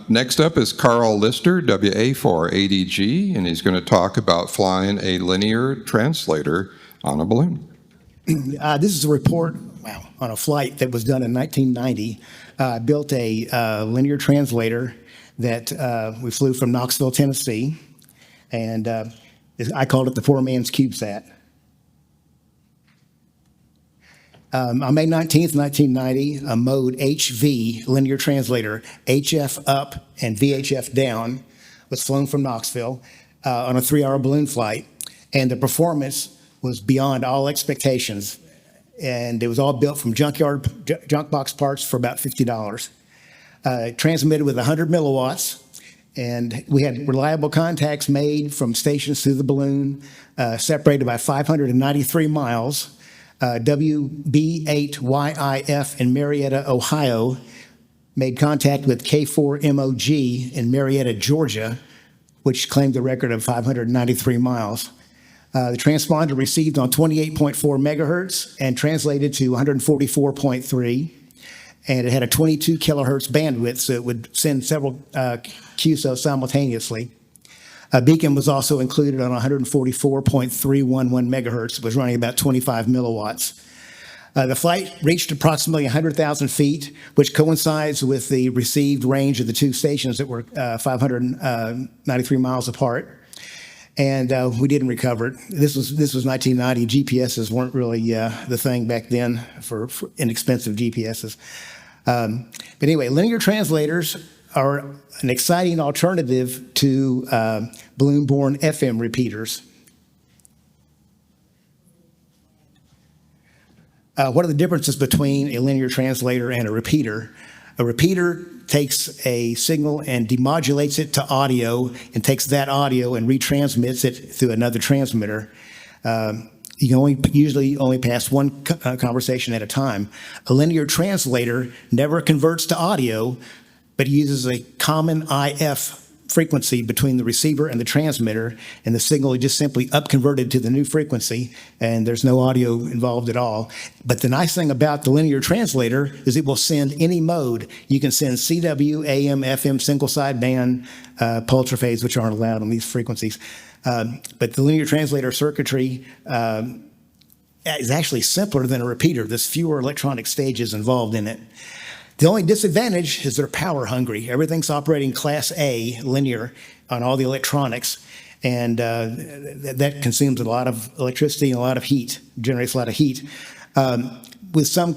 Next up is Carl Lyster, WA4ADG, and he's going to talk about flying a linear translator on a balloon. This is a report on a flight that was done in 1990. I built a linear translator that we flew from Knoxville, Tennessee, and I called it the poor man's CubeSat. On May 19th, 1990, a mode HV linear translator, HF up and VHF down, was flown from Knoxville on a 3-hour balloon flight, and the performance was beyond all expectations. And it was all built from junk box parts for about $50. Transmitted with 100 milliwatts, and we had reliable contacts made from stations through the balloon, separated by 593 miles. WB8YIF in Marietta, Ohio, made contact with K4MOG in Marietta, Georgia, which claimed the record of 593 miles. The transponder received on 28.4 megahertz and translated to 144.3, and it had a 22 kilohertz bandwidth, so it would send several QSOs simultaneously. A beacon was also included on 144.311 megahertz. It was running about 25 milliwatts. The flight reached approximately 100,000 feet, which coincides with the received range of the two stations that were 593 miles apart. And we didn't recover it. This was 1990. GPSs weren't really the thing back then for inexpensive GPSs. But anyway, linear translators are an exciting alternative to balloon-borne FM repeaters. What are the differences between a linear translator and a repeater? A repeater takes a signal and demodulates it to audio and takes that audio and retransmits it through another transmitter. You can usually only pass one conversation at a time. A linear translator never converts to audio, but uses a common IF frequency between the receiver and the transmitter, and the signal is just simply up-converted to the new frequency, and there's no audio involved at all. But the nice thing about the linear translator is it will send any mode. You can send CW, AM, FM, single sideband, pulsar-phase, which aren't allowed on these frequencies. But the linear translator circuitry is actually simpler than a repeater. There's fewer electronic stages involved in it. The only disadvantage is they're power hungry. Everything's operating Class A linear on all the electronics, and that consumes a lot of electricity and a lot of heat, generates a lot of heat. With some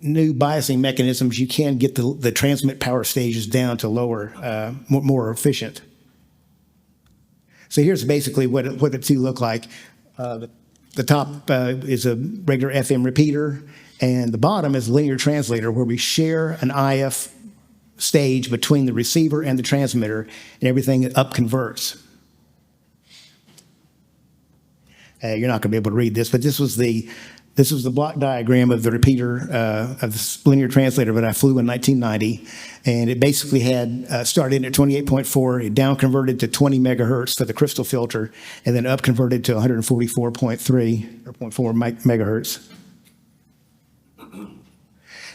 new biasing mechanisms, you can get the transmit power stages down to lower, more efficient. So here's basically what the two look like. The top is a regular FM repeater, and the bottom is a linear translator where we share an IF stage between the receiver and the transmitter, and everything up converts. You're not going to be able to read this, but this was the block diagram of the repeater of the linear translator that I flew in 1990, and it basically had started at 28.4, it down converted to 20 megahertz for the crystal filter, and then up converted to 144.3 or 0.4 megahertz.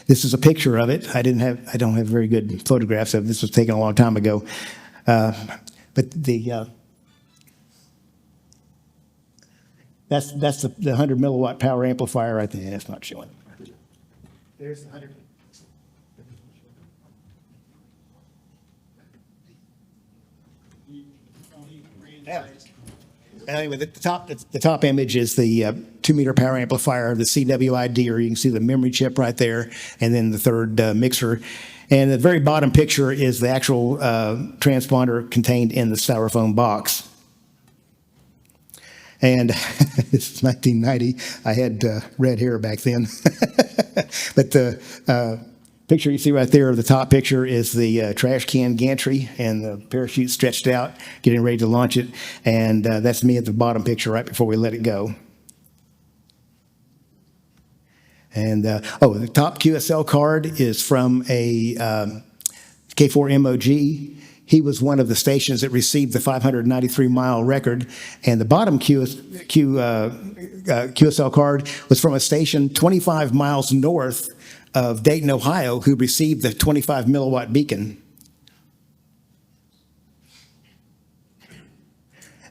This is a picture of it. I don't have very good photographs of it. This was taken a long time ago, but that's the 100 milliwatt power amplifier right there. That's not showing. There's the 100. Yeah. Anyway, the top image is the 2-meter power amplifier, the CWID, or you can see the memory chip right there, and then the third mixer. And the very bottom picture is the actual transponder contained in the styrofoam box. And this is 1990. I had red hair back then. But the picture you see right there, the top picture, is the trash can gantry and the parachute stretched out, getting ready to launch it. And that's me at the bottom picture right before we let it go. And, the top QSL card is from a K4MOG. He was one of the stations that received the 593-mile record, and the bottom QSL card was from a station 25 miles north of Dayton, Ohio, who received the 25 milliwatt beacon.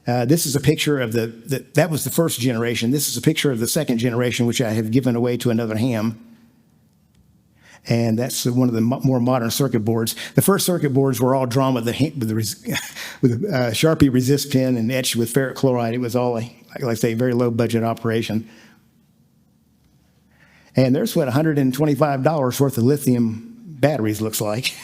This is a picture of that was the first generation. This is a picture of the second generation, which I have given away to another ham. And that's one of the more modern circuit boards. The first circuit boards were all drawn with a Sharpie resist pen and etched with ferric chloride. It was all, like I say, a very low budget operation. And there's what $125 worth of lithium batteries looks like.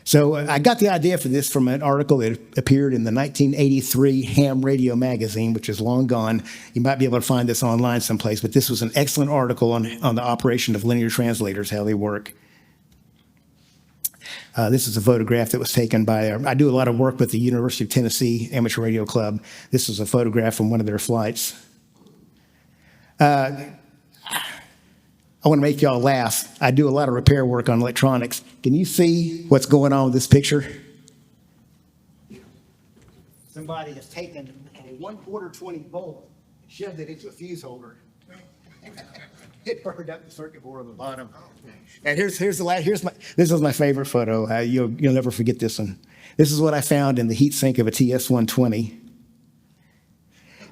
So I got the idea for this from an article that appeared in the 1983 Ham Radio magazine, which is long gone. You might be able to find this online someplace, but this was an excellent article on the operation of linear translators, how they work. This is a photograph that was taken by, I do a lot of work with the University of Tennessee Amateur Radio Club. This is a photograph from one of their flights. I want to make y'all laugh. I do a lot of repair work on electronics. Can you see what's going on with this picture? Somebody has taken a 1/4 20 volt, shoved it into a fuse holder. It burned up the circuit board on the bottom. And this is my favorite photo. You'll never forget this one. This is what I found in the heat sink of a TS-120.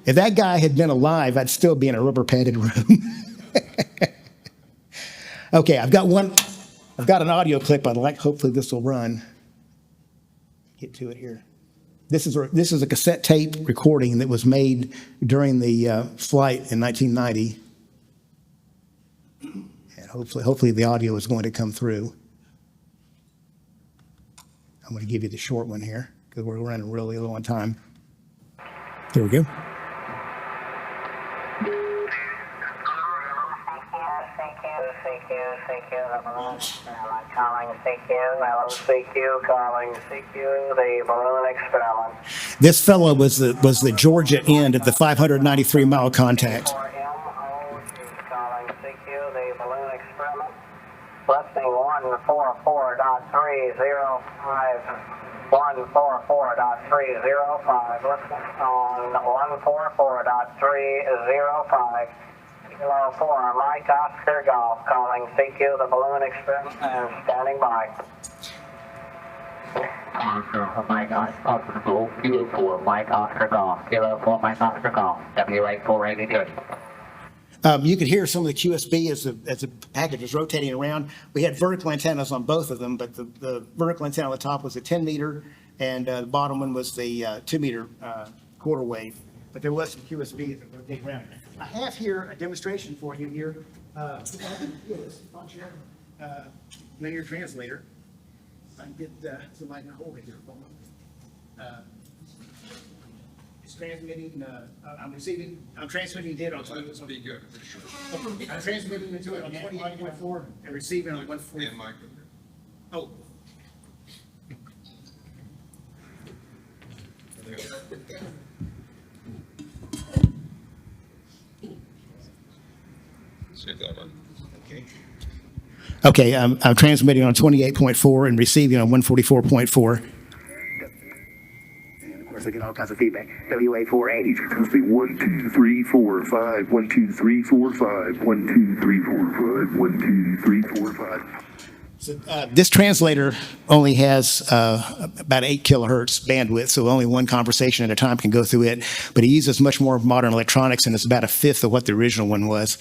If that guy had been alive, I'd still be in a rubber padded room. Okay, I've got an audio clip I'd like. Hopefully this will run. Get to it here. This is a cassette tape recording that was made during the flight in 1990. And hopefully the audio is going to come through. I'm going to give you the short one here because we're running really low on time. There we go. Calling CQ, hello CQ, calling CQ, the balloon experiment. This fellow was the Georgia end of the 593-mile contact. Calling CQ, the balloon experiment. Listening 144.305. 144.305. Listening on 144.305. Kilo 4, Mike Oscar Golf, calling CQ, the balloon experiment, and standing by. Mike Oscar Golf, Kilo 4, Mike Oscar Golf, Kilo 4, Mike Oscar Golf, W8482. You could hear some of the QSB as the package was rotating around. We had vertical antennas on both of them, but the vertical antenna on the top was a 10 meter, and the bottom one was the 2 meter quarter wave. But there was some QSB that rotated around. I have here a demonstration for you here. Linear translator. I can get somebody to hold it here for me. It's transmitting. I'm transmitting it on. This will be good for sure. I'm transmitting it to it on 28.4 and receiving on 140. And Mike. Oh. See if that one. Okay, I'm transmitting on 28.4 and receiving on 144.4. And of course, I get all kinds of feedback. WA480. Must be 1 2 3 4 5 1 2 3 4 5 1 2 3 4 5 1 2 3 4 5. So, this translator only has about 8 kilohertz bandwidth, so only one conversation at a time can go through it. But it uses much more modern electronics, and it's about a fifth of what the original one was.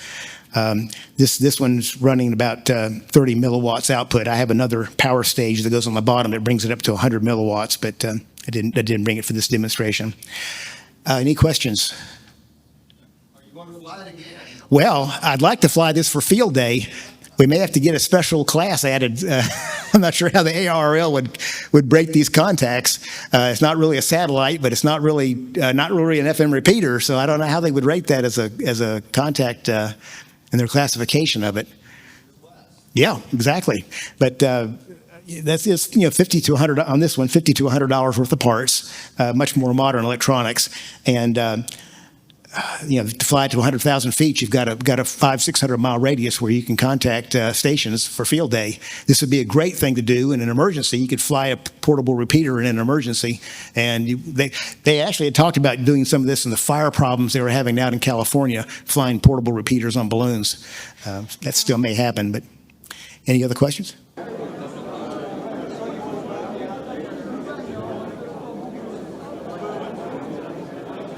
This one's running about 30 milliwatts output. I have another power stage that goes on the bottom that brings it up to 100 milliwatts, but I didn't bring it for this demonstration. Any questions? Are you going to fly it again? Well, I'd like to fly this for field day. We may have to get a special class added. I'm not sure how the ARRL would break these contacts. It's not really a satellite, but it's not really an FM repeater. So I don't know how they would rate that as a contact in their classification of it. Yeah, exactly. But that's just $50 to $100 on this one. $50 to $100 worth of parts. Much more modern electronics and. To fly to 100,000 feet, you've got a 500-600 mile radius where you can contact stations for field day. This would be a great thing to do in an emergency. You could fly a portable repeater in an emergency, and they actually had talked about doing some of this in the fire problems they were having out in California, flying portable repeaters on balloons. That still may happen, but any other questions?